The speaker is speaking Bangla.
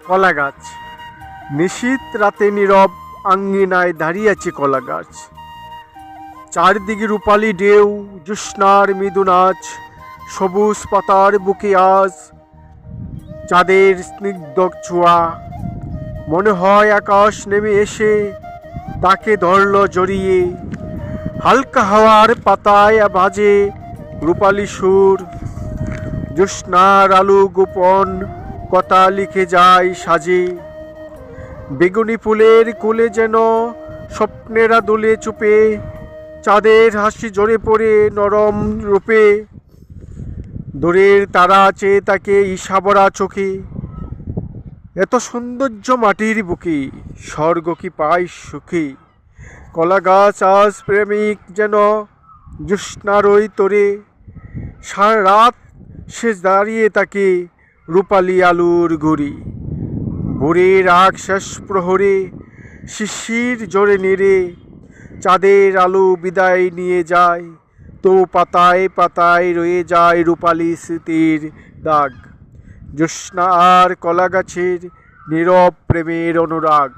কলা গাছ। নিশীথ রাতে নীরব আঙ্গিনায় দাঁড়িয়ে আছে কলা গাছ। চারদিকে রূপালি ঢেউ, জ্যোৎস্নার মৃদু নাচ, সবুজ পাতার বুকে আজ চাঁদের স্নিগ্ধ ছোঁয়া। মনে হয় আকাশ নেমে এসে তাকে ধরল জড়িয়ে। হালকা হাওয়ার পাতায় বাজে রূপালি সুর, জ্যোৎস্নার আলো গোপন কথা লিখে যায় সাজে। বেগুনি ফুলের কোলে যেন স্বপ্নেরা দোলে চুপে, চাঁদের হাসি ঝরে পড়ে নরম রূপে। দূরের তারা চেয়ে তাকে ইশাবরা চোখে। এত সৌন্দর্য মাটির বুকে, স্বর্গ কি পায় সুখে। কলা গাছ আজ প্রেমিক যেন জ্যোৎস্নার ওই তোরে। সারা রাত সে দাঁড়িয়ে তাকে রূপালি আলুর ঘুরি। ভোরের আগ শেষ প্রহরে শিশির জোরে নেড়ে চাঁদের আলো বিদায় নিয়ে যায়। তো পাতায় পাতায় রয়ে যায় রূপালি স্মৃতির দাগ। জ্যোৎস্না আর কলা গাছের নীরব প্রেমের অনুরাগ।